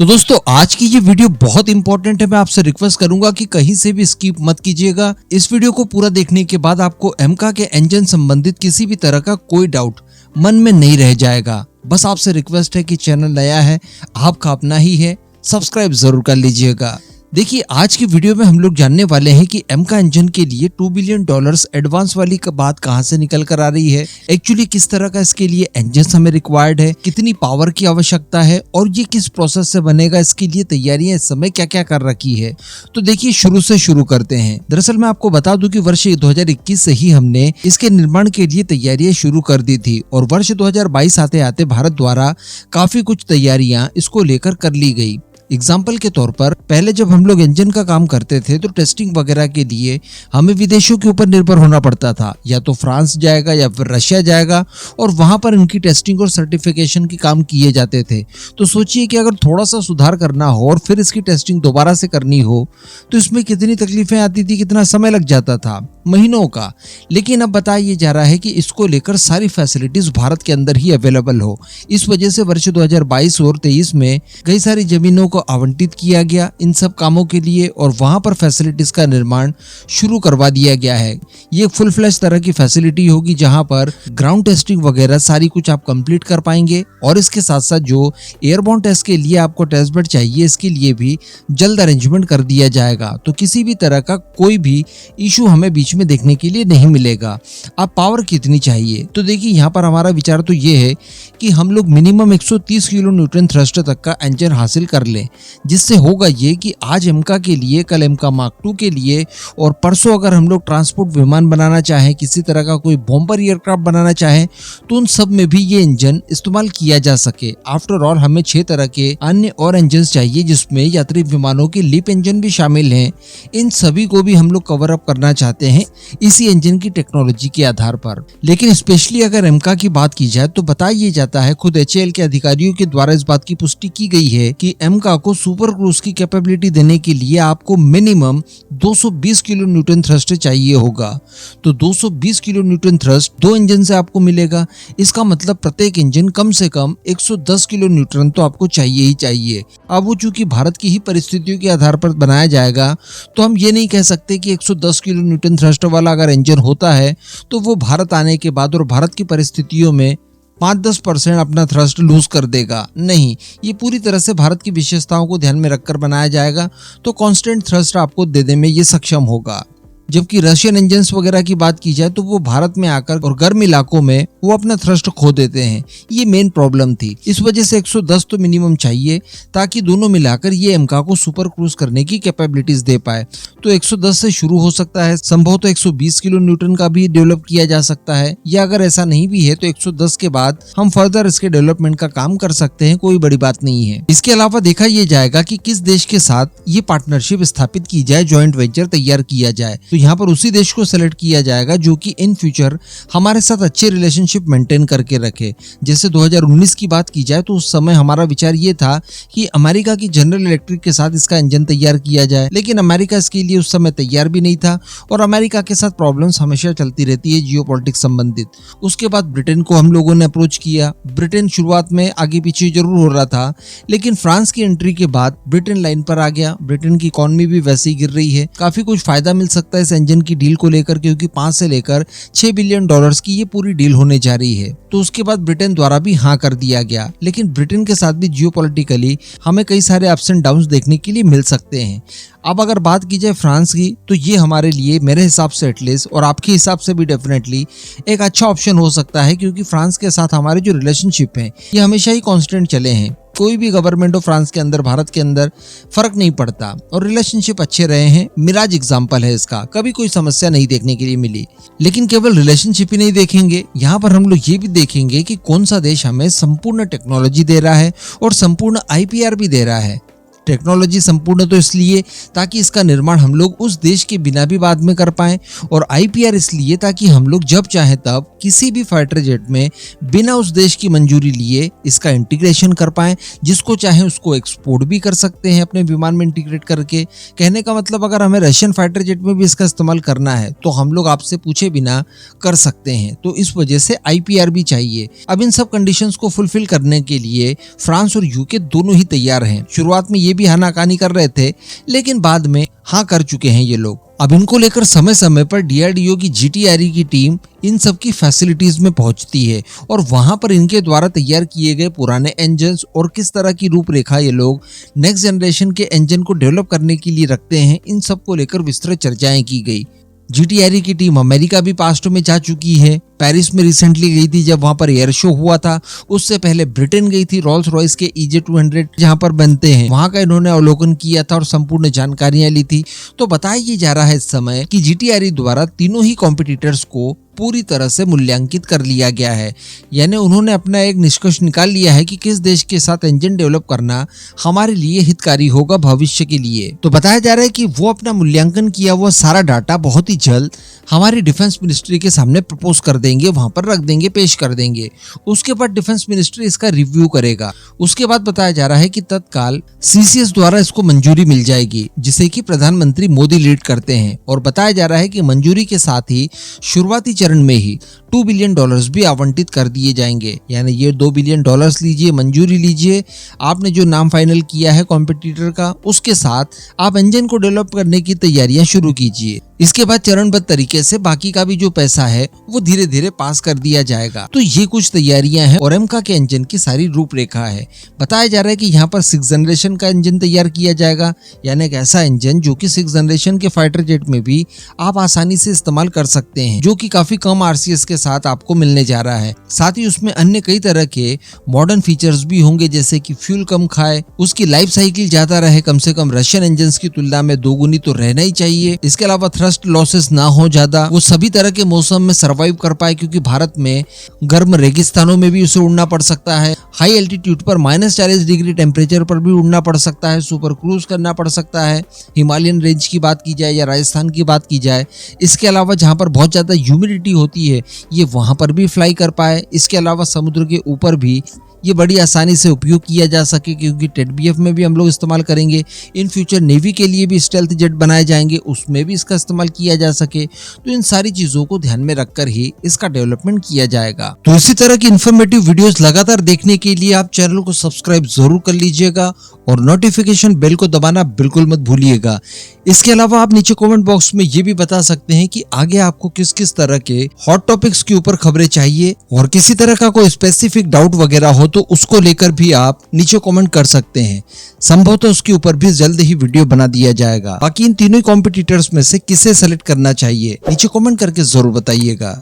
तो दोस्तों आज की ये वीडियो बहुत इंपॉर्टेंट है। मैं आपसे रिक्वेस्ट करूंगा कि कहीं से भी स्किप मत कीजिएगा। इस वीडियो को पूरा देखने के बाद आपको एमका के इंजन संबंधित किसी भी तरह का कोई डाउट मन में नहीं रह जाएगा। बस आपसे रिक्वेस्ट है कि चैनल नया है, आपका अपना ही है, सब्सक्राइब जरूर कर लीजिएगा। देखिए आज की वीडियो में हम लोग जानने वाले हैं कि एमका इंजन के लिए $2 बिलियन एडवांस वाली का बात कहां से निकल कर आ रही है, एक्चुअली किस तरह का इसके लिए इंजन हमें रिक्वायर्ड है, कितनी पावर की आवश्यकता है और ये किस प्रोसेस से बनेगा, इसके लिए तैयारियां इस समय क्या क्या कर रखी है। तो देखिए शुरू से शुरू करते हैं। दरअसल मैं आपको बता दूं कि वर्ष 2021 से ही हमने इसके निर्माण के लिए तैयारियां शुरू कर दी थी और वर्ष 2022 आते आते भारत द्वारा काफी कुछ तैयारियां इसको लेकर कर ली गई। एग्जाम्पल के तौर पर पहले जब हम लोग इंजन का काम करते थे तो टेस्टिंग वगैरह के लिए हमें विदेशों के ऊपर निर्भर होना पड़ता था, या तो फ्रांस जाएगा या फिर रशिया जाएगा और वहां पर इनकी टेस्टिंग और सर्टिफिकेशन के काम किए जाते थे। तो सोचिए कि अगर थोड़ा सा सुधार करना हो और फिर इसकी टेस्टिंग दोबारा से करनी हो तो इसमें कितनी तकलीफें आती थी, कितना समय लग जाता था, महीनों का। लेकिन अब बताया जा रहा है कि इसको लेकर सारी फैसिलिटीज भारत के अंदर ही अवेलेबल हो। इस वजह से वर्ष 2022 और 23 में कई सारी जमीनों को आवंटित किया गया इन सब कामों के लिए और वहां पर फैसिलिटीज का निर्माण शुरू करवा दिया गया है। ये फुल फ्लैश तरह की फैसिलिटी होगी जहां पर ग्राउंड टेस्टिंग वगैरह सारी कुछ आप कंप्लीट कर पाएंगे और इसके साथ साथ जो एयरबोर्न टेस्ट के लिए आपको टेस्ट बेड चाहिए इसके लिए भी जल्द अरेंजमेंट कर दिया जाएगा। तो किसी भी तरह का कोई भी इशू हमें बीच में देखने के लिए नहीं मिलेगा। अब पावर कितनी चाहिए, तो देखिए यहाँ पर हमारा विचार तो ये है कि हम लोग मिनिमम 130 किलो न्यूटन थ्रस्ट तक का इंजन हासिल कर लें, जिससे होगा ये कि आज एमका के लिए, कल एमका मार्क 2 के लिए और परसों अगर हम लोग ट्रांसपोर्ट विमान बनाना चाहें, किसी तरह का कोई बॉम्बर एयरक्राफ्ट बनाना चाहें तो उन सब में भी ये इंजन इस्तेमाल किया जा सके। आफ्टर ऑल हमें 6 तरह के अन्य और इंजन चाहिए जिसमें यात्री विमानों के लीप इंजन भी शामिल हैं। इन सभी को भी हम लोग कवर अप करना चाहते हैं इसी इंजन की टेक्नोलॉजी के आधार पर। लेकिन स्पेशली अगर एमका की बात की जाए तो बताया जाता है, खुद एचएएल के अधिकारियों के द्वारा इस बात की पुष्टि की गई है कि एमका को सुपर क्रूज की कैपेबिलिटी देने के लिए आपको मिनिमम 220 किलो न्यूटन थ्रस्ट चाहिए होगा। तो 220 किलो न्यूटन थ्रस्ट 2 इंजन से आपको मिलेगा। इसका मतलब प्रत्येक इंजन कम से कम 110 किलो न्यूटन तो आपको चाहिए ही चाहिए। अब वो चूंकि भारत की ही परिस्थितियों के आधार पर बनाया जाएगा तो हम ये नहीं कह सकते कि 110 किलो न्यूटन थ्रस्ट वाला अगर इंजन होता है तो वो भारत आने के बाद और भारत की परिस्थितियों में 5-10% अपना थ्रस्ट लूज कर देगा। नहीं, ये पूरी तरह से भारत की विशेषताओं को ध्यान में रखकर बनाया जाएगा तो कांस्टेंट थ्रस्ट आपको देने में ये सक्षम होगा। जबकि रशियन इंजन्स वगैरह की बात की जाए तो वो भारत में आकर और गर्म इलाकों में वो अपना थ्रस्ट खो देते हैं। ये मेन प्रॉब्लम थी। इस वजह से 110 तो मिनिमम चाहिए ताकि दोनों मिलाकर ये एमका को सुपर क्रूज करने की कैपेबिलिटीज दे पाए। तो 110 से शुरू हो सकता है, संभव तो 120 किलो न्यूटन का भी डेवलप किया जा सकता है, या अगर ऐसा नहीं भी है तो 110 के बाद हम फर्दर इसके डेवलपमेंट का काम कर सकते हैं, कोई बड़ी बात नहीं है। इसके अलावा देखा यह जाएगा कि किस देश के साथ ये पार्टनरशिप स्थापित की जाए, ज्वाइंट वेंचर तैयार किया जाए। तो यहाँ पर उसी देश को सेलेक्ट किया जाएगा जो कि इन फ्यूचर हमारे साथ अच्छे रिलेशनशिप मेंटेन करके रखे। जैसे 2019 की बात की जाए तो उस समय हमारा विचार ये था कि अमेरिका की जनरल इलेक्ट्रिक के साथ इसका इंजन तैयार किया जाए, लेकिन अमेरिका इसके लिए उस समय तैयार भी नहीं था और अमेरिका के साथ प्रॉब्लम्स हमेशा चलती रहती है जियोपॉलिटिक्स संबंधित। उसके बाद ब्रिटेन को हम लोगों ने अप्रोच किया। ब्रिटेन शुरुआत में आगे पीछे जरूर हो रहा था, लेकिन फ्रांस की एंट्री के बाद ब्रिटेन लाइन पर आ गया। ब्रिटेन की इकोनॉमी भी वैसे ही गिर रही है। काफी कुछ फायदा मिल सकता है इस इंजन की डील को लेकर, क्योंकि 5 से लेकर $6 बिलियन की ये पूरी डील होने जा रही है। तो उसके बाद ब्रिटेन द्वारा भी हाँ कर दिया गया, लेकिन ब्रिटेन के साथ भी जियोपॉलिटिकली हमें कई सारे अप्स एंड डाउन्स देखने के लिए मिल सकते हैं। अब अगर बात की जाए फ्रांस की तो ये हमारे लिए, मेरे हिसाब से एटलीस्ट और आपके हिसाब से भी डेफिनेटली एक अच्छा ऑप्शन हो सकता है, क्योंकि फ्रांस के साथ हमारे जो रिलेशनशिप हैं ये हमेशा ही कांस्टेंट चले हैं। कोई भी गवर्नमेंट हो फ्रांस के अंदर, भारत के अंदर फर्क नहीं पड़ता और रिलेशनशिप अच्छे रहे हैं। मिराज एग्जाम्पल है इसका, कभी कोई समस्या नहीं देखने के लिए मिली। लेकिन केवल रिलेशनशिप ही नहीं देखेंगे, यहाँ पर हम लोग ये भी देखेंगे कि कौन सा देश हमें संपूर्ण टेक्नोलॉजी दे रहा है और संपूर्ण IPR भी दे रहा है। टेक्नोलॉजी संपूर्ण तो इसलिए ताकि इसका निर्माण हम लोग उस देश के बिना भी बाद में कर पाएं, और IPR इसलिए ताकि हम लोग जब चाहे तब किसी भी फाइटर जेट में बिना उस देश की मंजूरी लिए इसका इंटीग्रेशन कर पाएं, जिसको चाहे उसको एक्सपोर्ट भी कर सकते हैं अपने विमान में इंटीग्रेट करके। कहने का मतलब अगर हमें रशियन फाइटर जेट में भी इसका इस्तेमाल करना है तो हम लोग आपसे पूछे बिना कर सकते हैं। तो इस वजह से IPR भी चाहिए। अब इन सब कंडीशंस को फुलफिल करने के लिए फ्रांस और UK दोनों ही तैयार हैं। शुरुआत में ये भी आनाकानी कर रहे थे, लेकिन बाद में हाँ कर चुके हैं ये लोग। अब इनको लेकर समय समय पर DRDO की GTRE की टीम इन सब की फैसिलिटीज में पहुंचती है और वहां पर इनके द्वारा तैयार किए गए पुराने इंजन्स और किस तरह की रूपरेखा ये लोग नेक्स्ट जनरेशन के इंजन को डेवलप करने के लिए रखते हैं, इन सब को लेकर विस्तृत चर्चाएं की गई। GTRE की टीम अमेरिका भी पास्ट में जा चुकी है। पेरिस में रिसेंटली गई थी जब वहां पर एयर शो हुआ था। उससे पहले ब्रिटेन गई थी, रोल्स रॉयस के EJ200 जहां पर बनते हैं वहां का इन्होंने अवलोकन किया था और संपूर्ण जानकारियां ली थी। तो बताया ये जा रहा है इस समय कि GTRE द्वारा तीनों ही कॉम्पिटिटर्स को पूरी तरह से मूल्यांकित कर लिया गया है, यानी उन्होंने अपना एक निष्कर्ष निकाल लिया है कि किस देश के साथ इंजन डेवलप करना हमारे लिए हितकारी होगा भविष्य के लिए। तो बताया जा रहा है कि वो अपना मूल्यांकन किया हुआ सारा डाटा बहुत ही जल्द हमारी डिफेंस मिनिस्ट्री के सामने प्रपोज कर देंगे, वहां पर रख देंगे, पेश कर देंगे। उसके बाद डिफेंस मिनिस्ट्री इसका रिव्यू करेगा। उसके बाद बताया जा रहा है कि तत्काल CCS द्वारा इसको मंजूरी मिल जाएगी, जिसे कि प्रधानमंत्री मोदी लीड करते हैं। और बताया जा रहा है कि मंजूरी के साथ ही शुरुआती चरण में ही $2 बिलियन भी आवंटित कर दिए जाएंगे। यानी ये $2 बिलियन लीजिए, मंजूरी लीजिए, आपने जो नाम फाइनल किया है कॉम्पिटिटर का, उसके साथ आप इंजन को डेवलप करने की तैयारियां शुरू कीजिए। इसके बाद चरणबद्ध तरीके से बाकी का भी जो पैसा है वो धीरे धीरे पास कर दिया जाएगा। तो ये कुछ तैयारियां हैं और एमका के इंजन की सारी रूपरेखा है। बताया जा रहा है कि यहाँ पर 6th जनरेशन का इंजन तैयार किया जाएगा, यानी एक ऐसा इंजन जो कि 6th जनरेशन के फाइटर जेट में भी आप आसानी से इस्तेमाल कर सकते हैं, जो कि काफी कम RCS के साथ आपको मिलने जा रहा है। साथ ही उसमें अन्य कई तरह के मॉडर्न फीचर्स भी होंगे, जैसे कि फ्यूल कम खाए, उसकी लाइफ साइकिल ज्यादा रहे, कम से कम रशियन इंजन की तुलना में 2 गुनी तो रहना ही चाहिए। इसके अलावा थ्रस्ट लॉसेस ना हो ज्यादा, वो सभी तरह के मौसम में सरवाइव कर पाए, क्योंकि भारत में गर्म रेगिस्तानों में भी उसे उड़ना पड़ सकता है, हाई एल्टीट्यूड पर -40 डिग्री टेम्परेचर पर भी उड़ना पड़ सकता है, सुपर क्रूज करना पड़ सकता है, हिमालयन रेंज की बात की जाए या राजस्थान की बात की जाए। इसके अलावा जहां पर बहुत ज्यादा ह्यूमिडिटी होती है ये वहां पर भी फ्लाई कर पाए। इसके अलावा समुद्र के ऊपर भी ये बड़ी आसानी से उपयोग किया जा सके, क्योंकि TEDBF में भी हम लोग इस्तेमाल करेंगे। इन फ्यूचर नेवी के लिए भी स्टेल्थ जेट बनाए जाएंगे, उसमें भी इसका इस्तेमाल किया जा सके। तो इन सारी चीजों को ध्यान में रखकर ही इसका डेवलपमेंट किया जाएगा। तो इसी तरह की इन्फॉर्मेटिव वीडियोस लगातार देखने के लिए आप चैनल को सब्सक्राइब जरूर कर लीजिएगा और नोटिफिकेशन बेल को दबाना बिल्कुल मत भूलिएगा। इसके अलावा आप नीचे कमेंट बॉक्स में ये भी बता सकते हैं कि आगे आपको किस किस तरह के हॉट टॉपिक्स के ऊपर खबरें चाहिए, और किसी तरह का कोई स्पेसिफिक डाउट वगैरह हो तो उसको लेकर भी आप नीचे कमेंट कर सकते हैं। संभवतः उसके ऊपर भी जल्द ही वीडियो बना दिया जाएगा। बाकी इन तीनों कॉम्पिटिटर्स में से किसे सेलेक्ट करना चाहिए नीचे कमेंट करके जरूर बताइएगा।